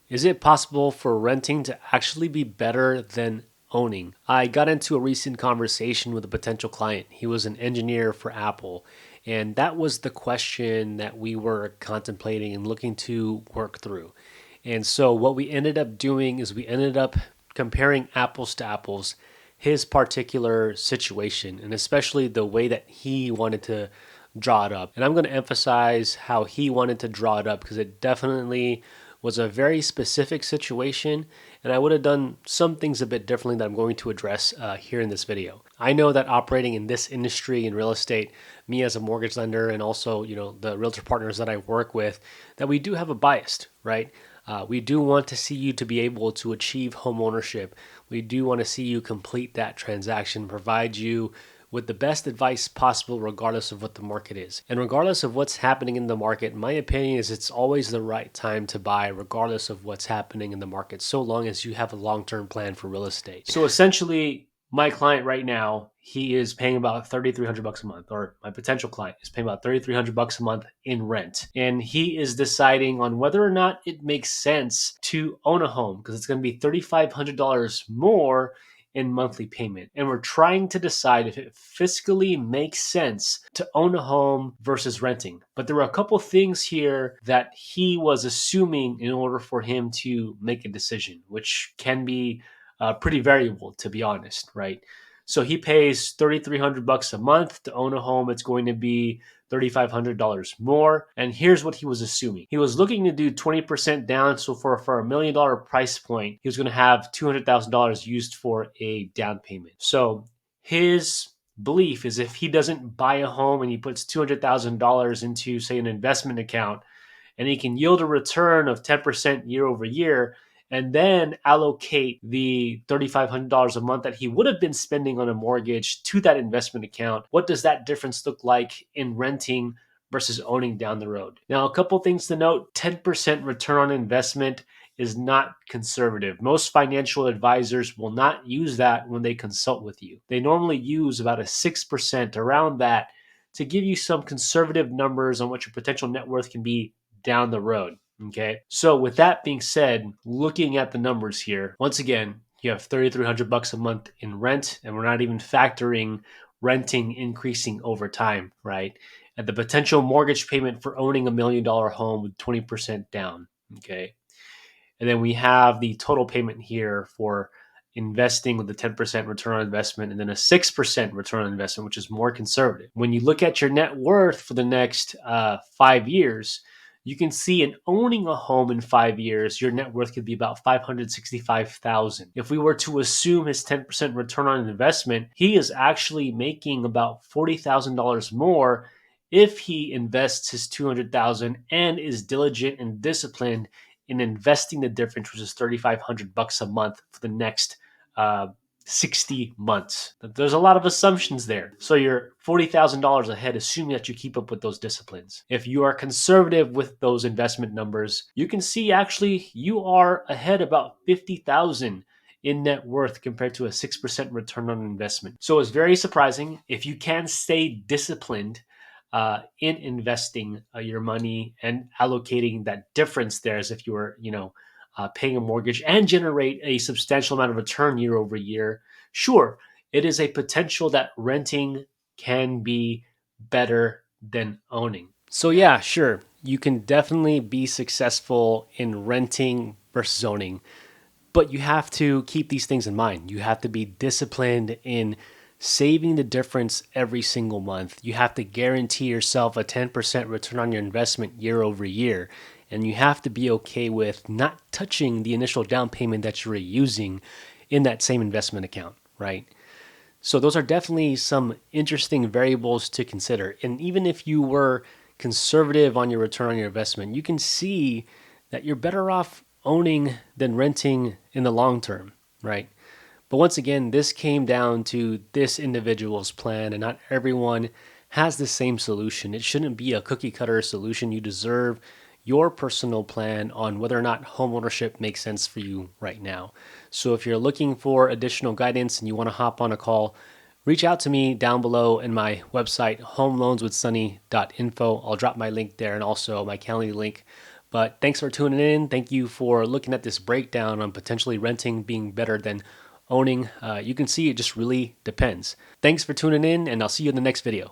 Is it possible for renting to actually be better than owning? I got into a recent conversation with a potential client. He was an engineer for Apple, and that was the question that we were contemplating and looking to work through. And so, what we ended up doing is we ended up comparing apples to apples, his particular situation, and especially the way that he wanted to draw it up. And I'm going to emphasize how he wanted to draw it up because it definitely was a very specific situation, and I would have done some things a bit differently that I'm going to address here in this video. I know that operating in this industry in real estate, me as a mortgage lender, and also the realtor partners that I work with, that we do have a bias, right? We do want to see you to be able to achieve home ownership. We do want to see you complete that transaction, provide you with the best advice possible, regardless of what the market is. And regardless of what's happening in the market, my opinion is it's always the right time to buy, regardless of what's happening in the market, so long as you have a long-term plan for real estate. So essentially, my client right now, he is paying about $3,300 a month, or my potential client is paying about $3,300 a month in rent. And he is deciding on whether or not it makes sense to own a home because it's going to be $3,500 more in monthly payment. And we're trying to decide if it fiscally makes sense to own a home versus renting. But there were a couple things here that he was assuming in order for him to make a decision, which can be pretty variable, to be honest, right? So he pays $3,300 a month to own a home. It's going to be $3,500 more. And here's what he was assuming. He was looking to do 20% down. So for a $1 million price point, he was going to have $200,000 used for a down payment. So his belief is if he doesn't buy a home and he puts $200,000 into, say, an investment account, and he can yield a return of 10% year over year, and then allocate the $3,500 a month that he would have been spending on a mortgage to that investment account, what does that difference look like in renting versus owning down the road? Now, a couple things to note: 10% return on investment is not conservative. Most financial advisors will not use that when they consult with you. They normally use about a 6%, around that, to give you some conservative numbers on what your potential net worth can be down the road. Okay. So with that being said, looking at the numbers here, once again, you have $3,300 a month in rent, and we're not even factoring renting increasing over time, right? And the potential mortgage payment for owning $1 million home with 20% down. Okay. And then we have the total payment here for investing with the 10% return on investment, and then a 6% return on investment, which is more conservative. When you look at your net worth for the next 5 years, you can see in owning a home in 5 years, your net worth could be about $565,000. If we were to assume his 10% return on investment, he is actually making about $40,000 more if he invests his $200,000 and is diligent and disciplined in investing the difference, which is $3,500 a month for the next 60 months. There's a lot of assumptions there. So you're $40,000 ahead, assuming that you keep up with those disciplines. If you are conservative with those investment numbers, you can see actually you are ahead about $50,000 in net worth compared to a 6% return on investment. So it's very surprising. If you can stay disciplined in investing your money and allocating that difference there, as if you were, paying a mortgage, and generate a substantial amount of return year over year, sure, it is a potential that renting can be better than owning. So yeah, sure, you can definitely be successful in renting versus owning, but you have to keep these things in mind. You have to be disciplined in saving the difference every single month. You have to guarantee yourself a 10% return on your investment year over year. And you have to be okay with not touching the initial down payment that you're using in that same investment account, right? So those are definitely some interesting variables to consider. And even if you were conservative on your return on your investment, you can see that you're better off owning than renting in the long term, right? But once again, this came down to this individual's plan, and not everyone has the same solution. It shouldn't be a cookie cutter solution. You deserve your personal plan on whether or not homeownership makes sense for you right now. So if you're looking for additional guidance and you want to hop on a call, reach out to me down below in my website, homeloanswithsunny.info. I'll drop my link there, and also my Calendly link But thanks for tuning in. Thank you for looking at this breakdown on potentially renting being better than owning. You can see it just really depends. Thanks for tuning in, and I'll see you in the next video.